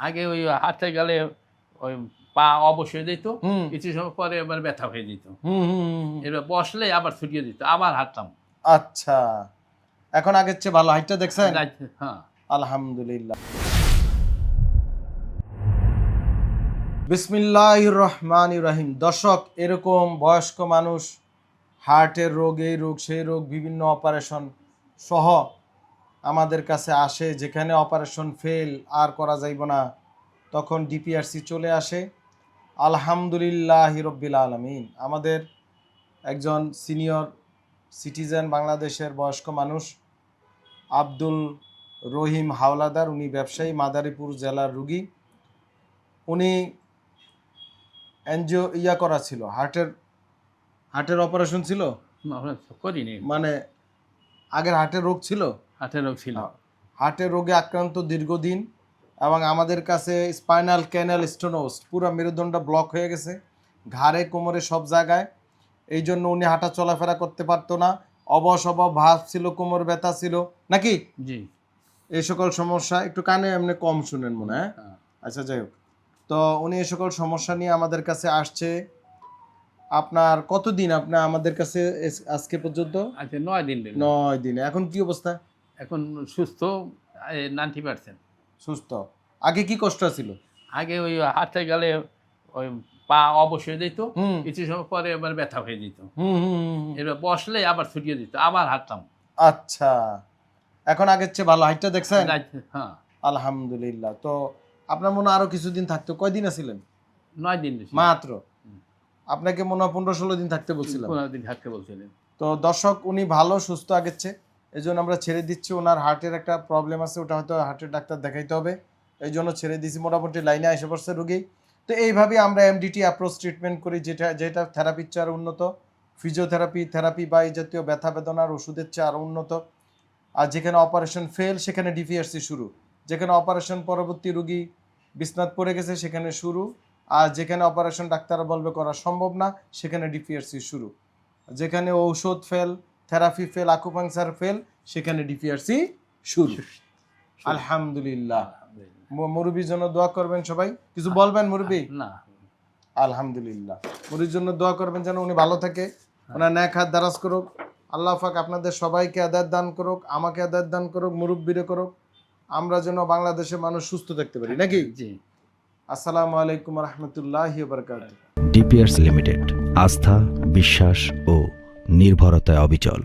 আগে ওই হাঁটতে গেলে ওই পা অবশ্যই দিত, হুম কিছু সময় পরে এবার ব্যথা হয়ে যেত। হুম হুম হুম, হুম। এবার বসলে আবার ছুটিয়ে দিত, আবার হাঁটতাম। আচ্ছা, এখন আগের চেয়ে ভালো হাইটটা দেখছেন? হ্যাঁ। আলহামদুলিল্লাহ। বিসমিল্লাহির রহমানির রহিম। দর্শক, এরকম বয়স্ক মানুষ হার্টের রোগ, এই রোগ সেই রোগ, বিভিন্ন অপারেশন সহ আমাদের কাছে আসে, যেখানে অপারেশন ফেল আর করা যাইব না, তখন ডিপিআরসি চলে আসে। আলহামদুলিল্লাহ রব্বিল আলামিন। আমাদের একজন সিনিয়র সিটিজেন, বাংলাদেশের বয়স্ক মানুষ আব্দুল রহিম হাওলাদার, উনি ব্যবসায়ী, মাদারীপুর জেলার রুগী। উনি এনজিও করা ছিল, হার্টের অপারেশন ছিল, করিনি, মানে আগের হার্টের রোগ ছিল, হাঁটের রোগ ছিল। হার্টের রোগে আক্রান্ত দীর্ঘদিন, এবং আমাদের কাছে স্পাইনাল ক্যানাল স্টোনোস, পুরো মেরুদণ্ড ব্লক হয়ে গেছে, ঘাড়ে কোমরে সব জায়গায়। এই জন্য উনি হাঁটা চলাফেরা করতে পারতো না, অবশ ভাব ছিল, কোমর ব্যথা ছিল নাকি, জি। এই সকল সমস্যা। একটু কানে এমনি কম শুনেন মনে হয়। আচ্ছা, যাই হোক, তো উনি এই সকল সমস্যা নিয়ে আমাদের কাছে আসছে। আপনার কতদিন আপনার আমাদের কাছে আজকে পর্যন্ত? আচ্ছা, 9 দিন। 9 দিনে। এখন কি অবস্থা? এখন সুস্থ 90%। সুস্থ। আগে কি কষ্ট ছিল? আগে ওই হাঁটতে গেলে ওই পা অবশ্যই দিত, হুম কিছু সময় পরে এবার ব্যথা হয়ে যেত। হুম হুম হুম, হুম। এবার বসলে আবার ছুটিয়ে দিত, আবার হাঁটতাম। আচ্ছা, এখন আগের চেয়ে ভালো হাইটটা দেখছেন? হ্যাঁ। আলহামদুলিল্লাহ। তো আপনার মনে হয় আরো কিছুদিন থাকতো? কয়দিন আছিলেন? 9 দিন মাত্র? আপনাকে মনে হয় 15-16 দিন থাকতে বলছিলাম। 15 দিন থাকতে বলছিলেন। তো দর্শক, উনি ভালো সুস্থ আগের চেয়ে, এই জন্য আমরা ছেড়ে দিচ্ছি। ওনার হার্টের একটা প্রবলেম আছে, ওটা হয়তো হার্টের ডাক্তার দেখাইতে হবে, এই জন্য ছেড়ে দিচ্ছি। মোটামুটি লাইনে এসে পড়ছে রুগী। তো এইভাবে আমরা এমডিটি অ্যাপ্রোচ ট্রিটমেন্ট করি, যেটা থেরাপির চেয়ে আরও উন্নত, থেরাপি বা এই জাতীয় ব্যথা বেদনার ওষুধের চেয়ে আরও উন্নত। আর যেখানে অপারেশন ফেল সেখানে ডিপিআরসি শুরু, যেখানে অপারেশন পরবর্তী রুগী বিছনাত পড়ে গেছে সেখানে শুরু, আর যেখানে অপারেশন ডাক্তার বলবে করা সম্ভব না সেখানে ডিপিআরসি শুরু, যেখানে ঔষধ fail, therapy fail, acupuncture fail, সেখানে ডিপিআরসি শুরু। আলহামদুলিল্লাহ। মুরব্বির জন্য দোয়া করবেন সবাই। কিছু বলবেন মুরব্বি? না। আলহামদুলিল্লাহ। মুরব্বির জন্য দোয়া করবেন যেন উনি ভালো থাকে, ওনার নেক হাত দারাজ করুক। আল্লাহ পাক আপনাদের সবাইকে আদায় দান করুক, আমাকে আদায় দান করুক, মুরব্বিরে করুক, আমরা যেন বাংলাদেশের মানুষ সুস্থ থাকতে পারি নাকি। জি। আসসালামু আলাইকুম রহমতুল্লাহি ওয়া বারাকাতুহু। ডিপিআরস লিমিটেড, আস্থা, বিশ্বাস ও নির্ভরতায় অবিচল।